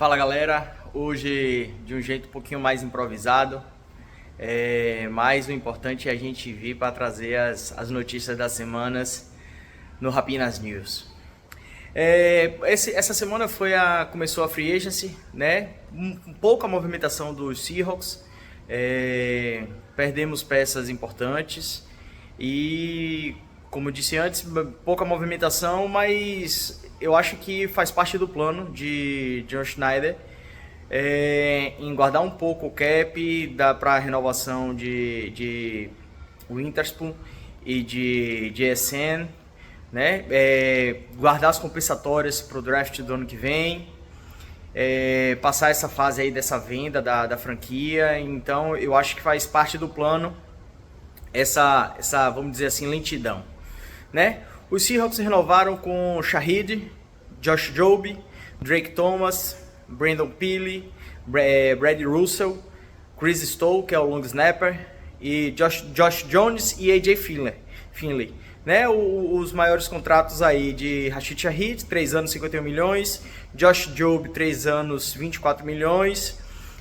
Fala galera, hoje de um jeito um pouquinho mais improvisado, mas o importante é a gente vir para trazer as notícias das semanas no Rapinas News. Essa semana começou a Free Agency, né? Pouca movimentação dos Seahawks, perdemos peças importantes e, como eu disse antes, pouca movimentação, mas eu acho que faz parte do plano de John Schneider em guardar um pouco o cap, dá para renovação de Witherspoon e de JSN, né? Guardar as compensatórias para o draft do ano que vem, passar essa fase aí dessa venda da franquia. Então eu acho que faz parte do plano essa vamos dizer assim, lentidão, né? Os Seahawks renovaram com Shaheed, Josh Jobe, Drake Thomas, Brandon Pili, Brady Russell, Chris Stoll, que é o long snapper, e Josh Jones e AJ Finley, né? Os maiores contratos aí de Rashid Shaheed, 3 anos 51 milhões, Josh Jobe 3 anos 24 milhões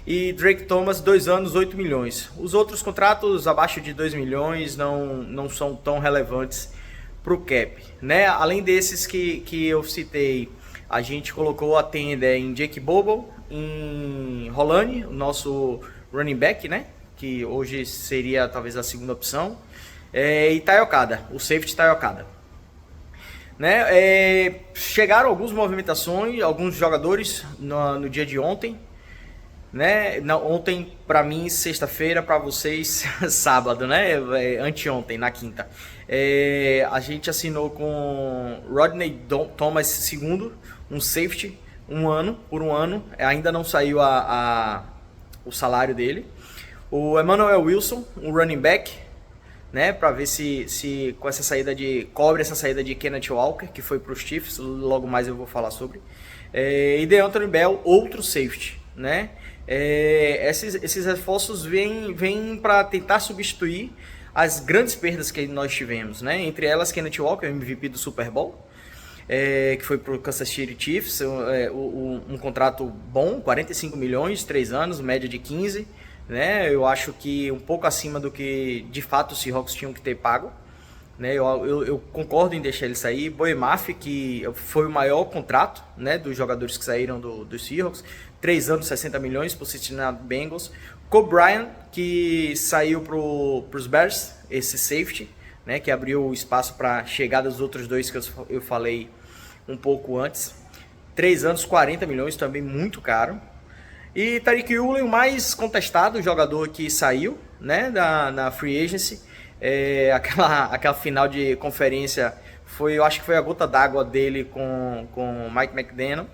e Drake Thomas 2 anos 8 milhões. Os outros contratos abaixo de 2 milhões não são tão relevantes para o cap, né? Além desses que eu citei, a gente colocou a tenda em Jake Bobo, em Rolani, o nosso running back, né? Que hoje seria talvez a segunda opção, e Tai Okada, o safety Tai Okada, né? Chegaram algumas movimentações, alguns jogadores no dia de ontem, né? Ontem para mim, sexta-feira, para vocês sábado, né? Anteontem, na quinta. A gente assinou com Rodney Thomas II, um safety, por um ano. Ainda não saiu o salário dele. O Emmanuel Wilson, um running back, né? Para ver se com essa saída cobre essa saída de Kenneth Walker, que foi para os Chiefs. Logo mais eu vou falar sobre. E DeAnthony Bell, outro safety, né? Esses reforços vêm para tentar substituir as grandes perdas que nós tivemos, né? Entre elas Kenneth Walker, MVP do Super Bowl, que foi para o Kansas City Chiefs, um contrato bom, 45 milhões, 3 anos, média de 15, né? Eu acho que um pouco acima do que de fato os Seahawks tinham que ter pago, né? Eu concordo em deixar ele sair. Boemaf, que foi o maior contrato, né, dos jogadores que saíram dos Seahawks, 3 anos, 60 milhões por Cincinnati Bengals. Kobe Bryant, que saiu para os Bears, esse safety, né, que abriu espaço para a chegada dos outros dois que eu falei um pouco antes. 3 anos, 40 milhões, também muito caro. E Tariq Woolen, o mais contestado jogador que saiu, né, na Free Agency. Aquela final de conferência eu acho que foi a gota d'água dele com Mike McDaniel.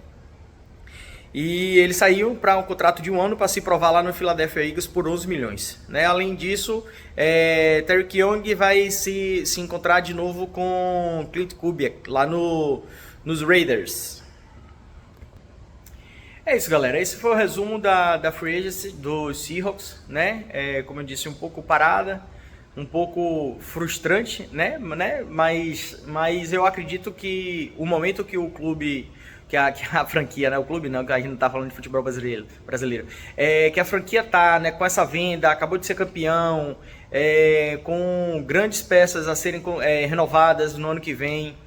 E ele saiu para um contrato de 1 ano para se provar lá no Philadelphia Eagles por 11 milhões. Né? Além disso, Tariq Young vai se encontrar de novo com Clint Kubiak lá nos Raiders. É isso, galera. Esse foi o resumo da Free Agency dos Seahawks, né? Como eu disse, um pouco parada, um pouco frustrante, né? Mas eu acredito que o momento que o clube, que a franquia, né? O clube não, que a gente não tá falando de futebol brasileiro, que a franquia tá, né, com essa venda, acabou de ser campeão, com grandes peças a serem renovadas no ano que vem.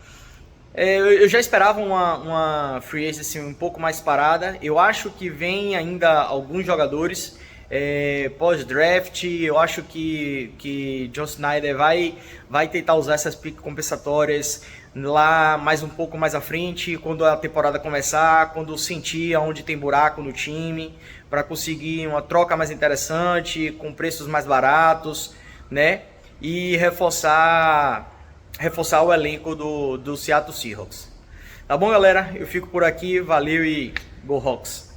Eu já esperava uma free agency um pouco mais parada. Eu acho que vem ainda alguns jogadores pós-draft. Eu acho que John Schneider vai tentar usar essas piques compensatórias lá um pouco mais à frente, quando a temporada começar, quando sentir onde tem buraco no time, para conseguir uma troca mais interessante, com preços mais baratos, né? E reforçar o elenco do Seattle Seahawks. Tá bom, galera? Eu fico por aqui. Valeu e Go Hawks!